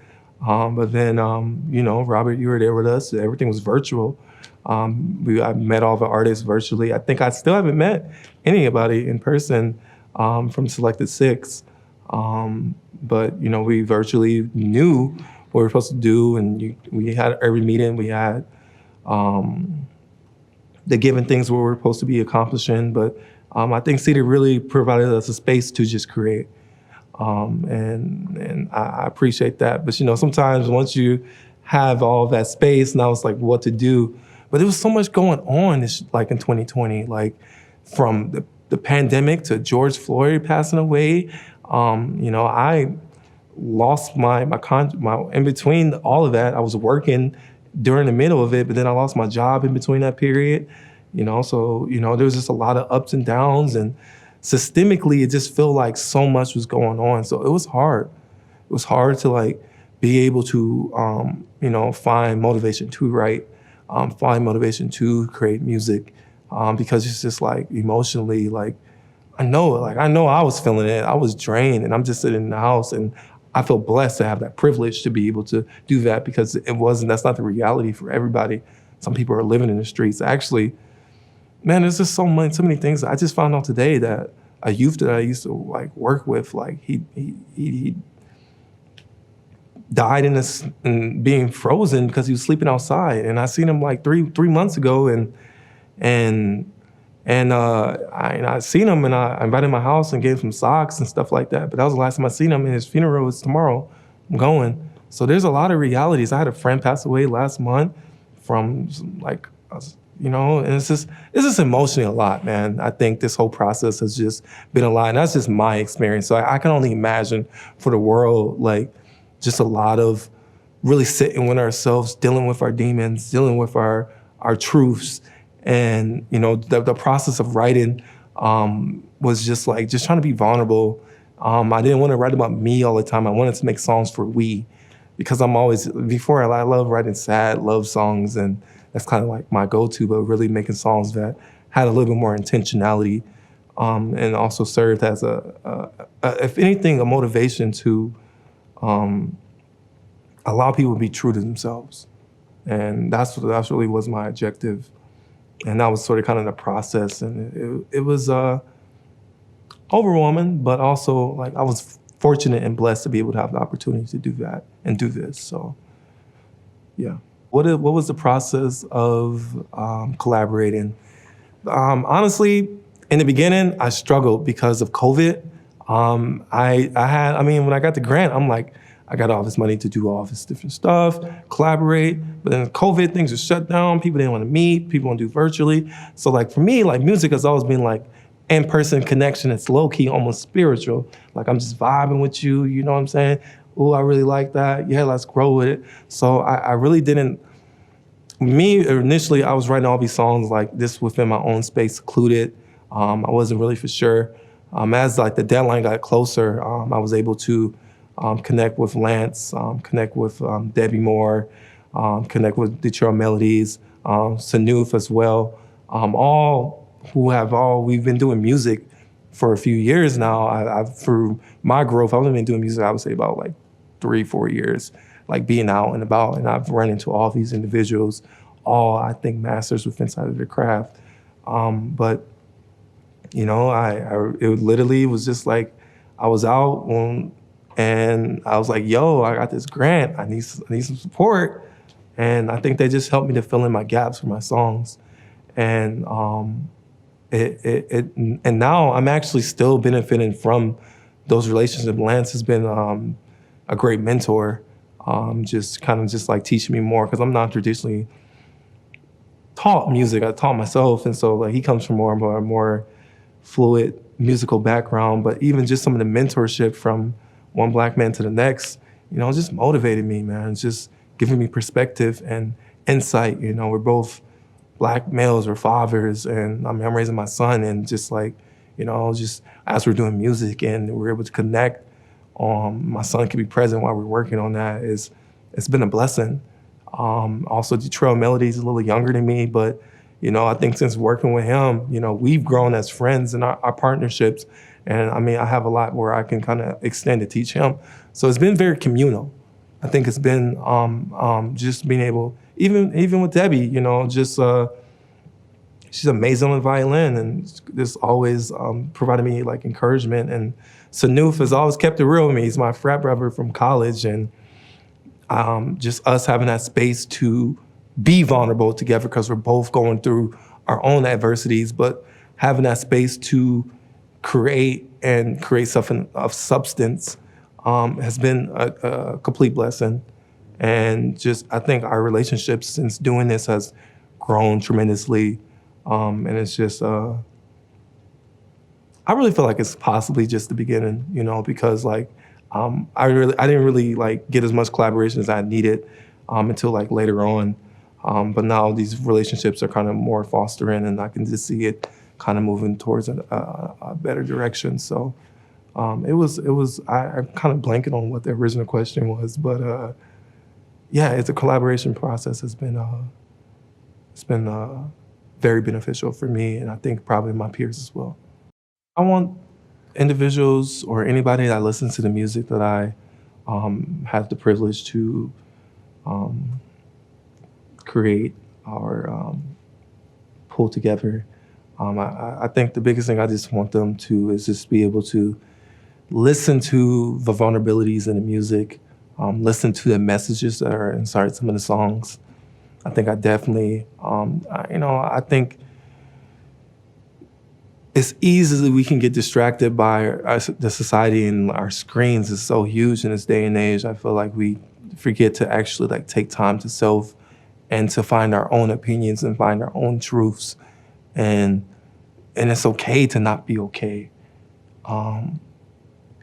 But then, Robert, you were there with us. Everything was virtual. I met all the artists virtually. I think I still haven't met anybody in person from Selected Six. But, we virtually knew what we were supposed to do. And we had every meeting. We had the given things we were supposed to be accomplishing. But I think Cedar really provided us a space to just create. And I appreciate that. But, sometimes once you have all that space, now it's like what to do. But there was so much going on like in 2020, like from the pandemic to George Floyd passing away. I lost my in between all of that. I was working during the middle of it, but then I lost my job in between that period. So there was just a lot of ups and downs, and systemically, it just felt like so much was going on. So it was hard. It was hard to like be able to, find motivation to write, find motivation to create music, because it's just like emotionally, like I know I was feeling it. I was drained, and I'm just sitting in the house, and I feel blessed to have that privilege to be able to do that, because that's not the reality for everybody. Some people are living in the streets. Actually, man, there's just so many things. I just found out today that a youth that I used to like work with, like he died in being frozen because he was sleeping outside. And I seen him like three months ago, and I seen him, and I invited him to my house and gave him socks and stuff like that. But that was the last time I seen him, and his funeral is tomorrow. I'm going. So there's a lot of realities. I had a friend pass away last month from like, and it's just emotionally a lot, man. I think this whole process has just been a lot, and that's just my experience. So I can only imagine for the world, like just a lot of really sitting with ourselves, dealing with our demons, dealing with our truths. And, the process of writing was just trying to be vulnerable. I didn't want to write about me all the time. I wanted to make songs for we, because I love writing sad love songs, and that's kind of like my go-to, but really making songs that had a little bit more intentionality, and also served as if anything, a motivation to allow people to be true to themselves. And that's really was my objective. And that was sort of kind of the process. And it was overwhelming, but also like I was fortunate and blessed to be able to have the opportunity to do that and do this. So, yeah. What was the process of collaborating? Honestly, in the beginning, I struggled because of COVID. When I got the grant, I'm like, I got all this money to do all this different stuff, collaborate. But then COVID, things were shut down. People didn't want to meet. People want to do virtually. So like for me, like music has always been like in-person connection. It's low-key, almost spiritual. Like I'm just vibing with you. You know what I'm saying? Oh, I really like that. Yeah, let's grow with it. So I really didn't. Me, initially, I was writing all these songs like this within my own space, secluded. I wasn't really for sure. As like the deadline got closer, I was able to connect with Lance, connect with Debbie Moore, connect with Detroit Melodies, Sanoof as well. We've been doing music for a few years now. Through my growth, I've only been doing music, I would say about like 3-4 years, like being out and about. And I've run into all these individuals, all I think masters within inside of their craft. But you know, it literally was just like, I was out and I was like, yo, I got this grant. I need some support. And I think they just helped me to fill in my gaps for my songs. And and now I'm actually still benefiting from those relationships. Lance has been a great mentor, just like teaching me more, because I'm not traditionally taught music. I taught myself, and so like he comes from more fluid musical background. But even just some of the mentorship from one black man to the next, you know, just motivated me, man. It's just giving me perspective and insight. You know, we're both black males, we're fathers, and I'm raising my son, and just like, you know, just as we're doing music and we're able to connect, my son can be present while we're working on that. It's been a blessing. Also, Detroit Melodies is a little younger than me, but you know, I think since working with him, you know, we've grown as friends in our partnerships. And I mean, I have a lot where I can kind of extend to teach him. So it's been very communal. I think it's been just being able, even with Debbie, you know, just she's amazing on the violin, and just always provided me like encouragement. And Sanoof has always kept it real with me. He's my frat brother from college, and just us having that space to be vulnerable together, because we're both going through our own adversities, but having that space to create something of substance has been a complete blessing. And just, I think our relationship since doing this has grown tremendously. And it's just, I really feel like it's possibly just the beginning, you know, because like, I didn't really like get as much collaboration as I needed until like later on. But now these relationships are kind of more fostering, and I can just see it kind of moving towards a better direction. So I'm kind of blanking on what the original question was, but yeah, it's a collaboration process. It's been very beneficial for me, and I think probably my peers as well. I want individuals or anybody that listens to the music that I have the privilege to create or pull together. I think the biggest thing I just want them to is just be able to listen to the vulnerabilities in the music, listen to the messages that are inside some of the songs. I think I definitely, I think it's easily we can get distracted by the society, and our screens is so huge in this day and age. I feel like we forget to actually like take time to self and to find our own opinions and find our own truths. And it's okay to not be okay. And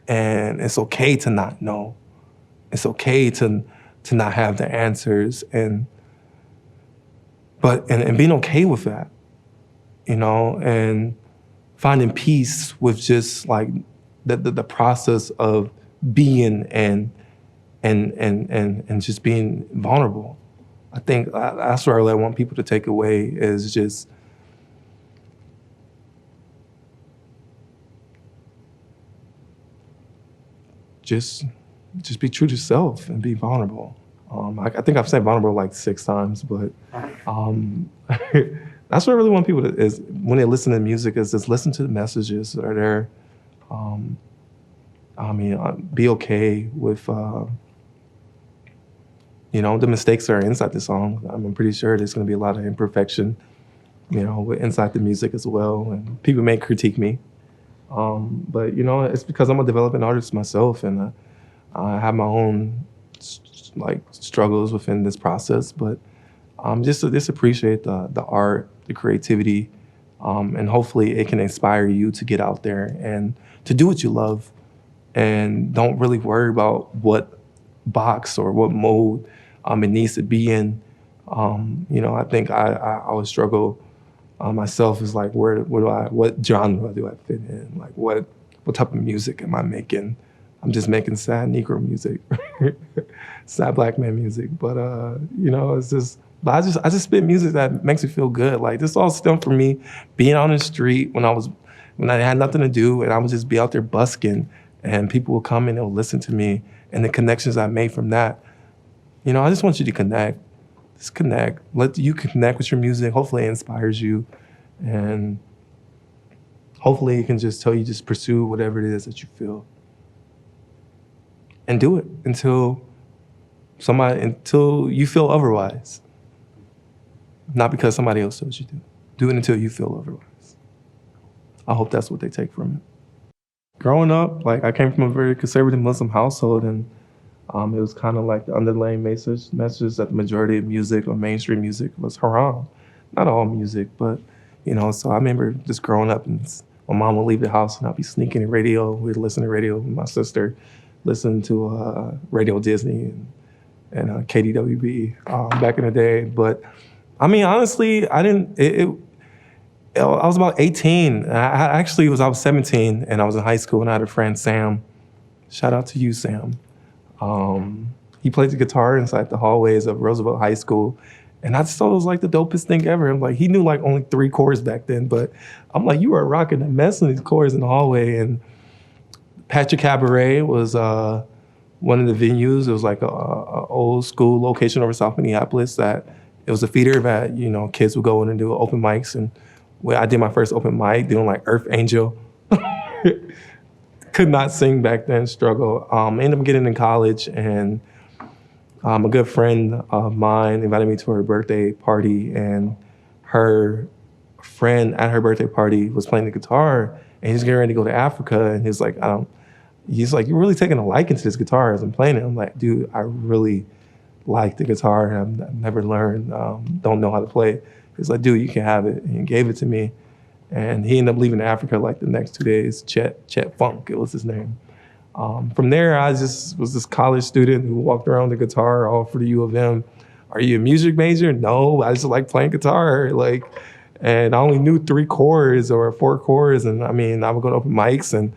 it's okay to not know. It's okay to not have the answers, and being okay with that, you know, and finding peace with just like the process of being and just being vulnerable. I think that's where I want people to take away is just be true to yourself and be vulnerable. I think I've said vulnerable like 6 times, but that's what I really want people to, is when they listen to music, is just listen to the messages that are there. Be okay with, the mistakes are inside the song. I'm pretty sure there's going to be a lot of imperfection, inside the music as well. And people may critique me. But, it's because I'm a developing artist myself, and I have my own struggles within this process. But just appreciate the art, the creativity, and hopefully it can inspire you to get out there and to do what you love, and don't really worry about what box or what mode it needs to be in. I think I always struggle myself is like, what genre do I fit in? Like, what type of music am I making? I'm just making sad Negro music, sad Black man music. But it's just, but I just spit music that makes me feel good. Like, this all stemmed from me being on the street when I had nothing to do, and I would just be out there busking, and people would come and they'll listen to me, and the connections I made from that. I just want you to connect. Just connect. Let you connect with your music. Hopefully it inspires you. And hopefully it can just tell you, just pursue whatever it is that you feel. And do it until you feel otherwise. Not because somebody else tells you to. Do it until you feel otherwise. I hope that's what they take from it. Growing up, I came from a very conservative Muslim household, and it was kind of like the underlying message that the majority of music or mainstream music was haram. Not all music, but, so I remember just growing up, and my mom would leave the house and I'd be sneaking in radio. We'd listen to radio with my sister, listening to Radio Disney and KDWB back in the day. But I mean, honestly, I was about 18. I was 17 and I was in high school, and I had a friend, Sam. Shout out to you, Sam. He played the guitar inside the hallways of Roosevelt High School. And I just thought it was like the dopest thing ever. I'm like, he knew like only 3 chords back then, but I'm like, you are rocking a mess of these chords in the hallway. And Patrick Cabaret was one of the venues. It was like a old school location over South Minneapolis that it was a theater that, kids would go in and do open mics. And I did my first open mic doing like Earth Angel. Could not sing back then, struggle. Ended up getting in college, and a good friend of mine invited me to her birthday party, and her friend at her birthday party was playing the guitar, and he's getting ready to go to Africa, and he's like, you're really taking a liking to this guitar as I'm playing it. I'm like, dude, I really like the guitar, and I've never learned, don't know how to play it. He's like, dude, you can have it, and he gave it to me. And he ended up leaving Africa like the next 2 days. Chet Funk, it was his name. From there, I just was this college student who walked around with a guitar all for the U of M. Are you a music major? No, I just like playing guitar. And I only knew 3 chords or 4 chords. And I would go to open mics and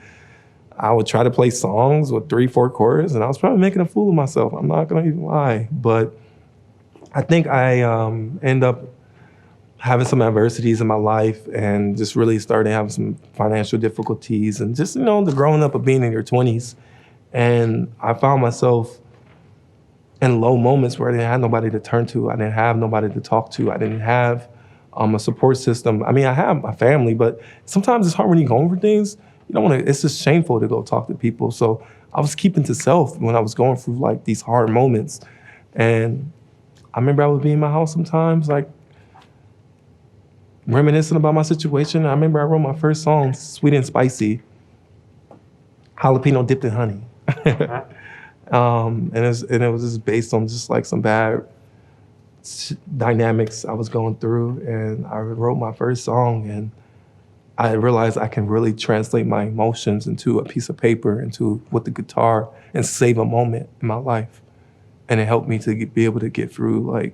I would try to play songs with 3, 4 chords. And I was probably making a fool of myself. I'm not gonna even lie. But I think I end up having some adversities in my life and just really started having some financial difficulties, and just, the growing up of being in your 20s. And I found myself in low moments where I didn't have nobody to turn to. I didn't have nobody to talk to. I didn't have a support system. I have my family, but sometimes it's hard when you're going for things. You don't want to, it's just shameful to go talk to people. So I was keeping to self when I was going through these hard moments. And I remember I would be in my house sometimes, reminiscing about my situation. I remember I wrote my first song, Sweet and Spicy, jalapeno dipped in honey. And it was just based on just some bad dynamics I was going through. And I wrote my first song, and I realized I can really translate my emotions into a piece of paper, with the guitar, and save a moment in my life. And it helped me to be able to get through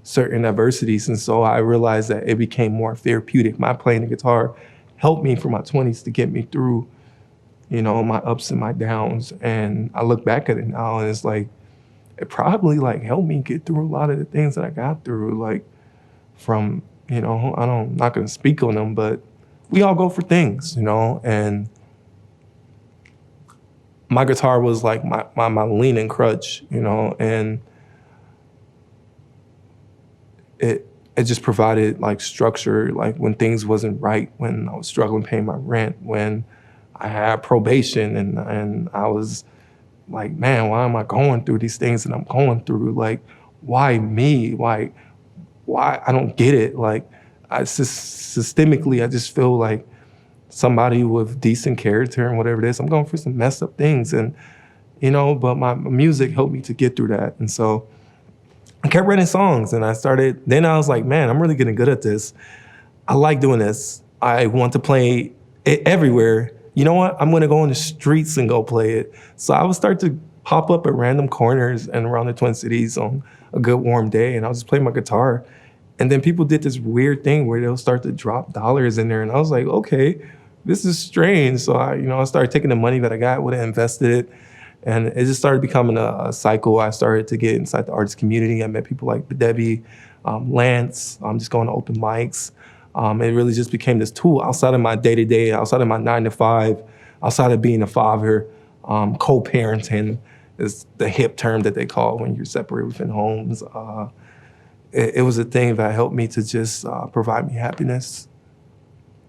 certain adversities. And so I realized that it became more therapeutic. My playing the guitar helped me for my 20s to get me through, my ups and my downs. And I look back at it now, and it's it probably helped me get through a lot of the things that I got through, from, I'm not gonna speak on them, but we all go for things, and my guitar was my leaning crutch, and it just provided structure, when things wasn't right, when I was struggling paying my rent, when I had probation, and I was man, why am I going through these things that I'm going through? why me? Why I don't get it. Like, systemically, I just feel like somebody with decent character and whatever it is, I'm going through some messed up things. And, you know, but my music helped me to get through that. And so I kept writing songs, and then I was like, man, I'm really getting good at this. I like doing this. I want to play it everywhere. You know what? I'm gonna go on the streets and go play it. So I would start to pop up at random corners and around the Twin Cities on a good warm day, and I'll just play my guitar. And then people did this weird thing where they'll start to drop dollars in there, and I was like, okay, this is strange. So I started taking the money that I got, would have invested it, and it just started becoming a cycle. I started to get inside the artist community. I met people like Debbie, Lance. I'm just going to open mics. It really just became this tool outside of my day-to-day, outside of my 9-to-5, outside of being a father. Co-parenting is the hip term that they call when you're separated within homes. It was a thing that helped me to just provide me happiness.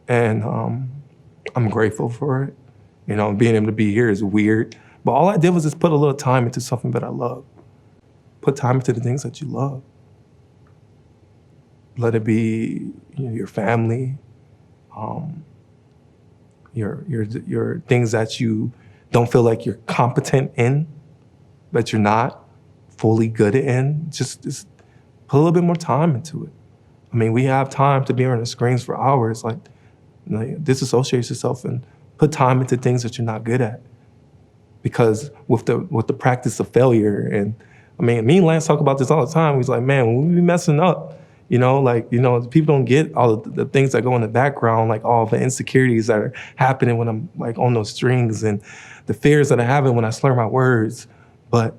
And I'm grateful for it. You know, being able to be here is weird. But all I did was just put a little time into something that I love. Put time into the things that you love. Let it be, you know, your family, your things that you don't feel like you're competent in, that you're not fully good in. Just put a little bit more time into it. I mean, we have time to be on the screens for hours. Like disassociate yourself and put time into things that you're not good at. Because with the practice of failure, and I mean, me and Lance talk about this all the time. He's like, man, when we be messing up, people don't get all of the things that go in the background, like all the insecurities that are happening when I'm like on those strings, and the fears that I have when I slur my words. But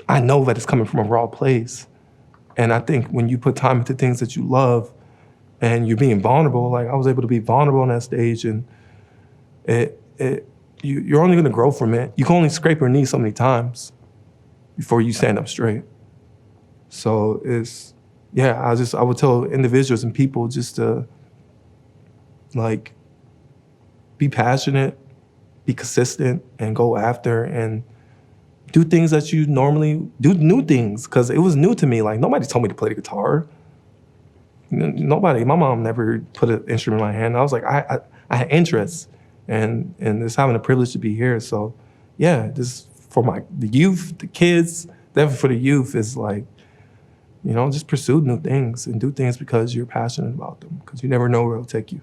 I know that it's coming from a raw place. And I think when you put time into things that you love and you're being vulnerable, like I was able to be vulnerable on that stage, and you're only gonna grow from it. You can only scrape your knee so many times before you stand up straight. So I would tell individuals and people just to like be passionate, be consistent, and go after and do things that you normally do, new things, because it was new to me. Like nobody told me to play the guitar. Nobody, my mom never put an instrument in my hand. I was like, I had interest. And it's having a privilege to be here. So yeah, this for the youth, the kids, definitely for the youth is like, you know, just pursue new things and do things because you're passionate about them, because you never know where it'll take you.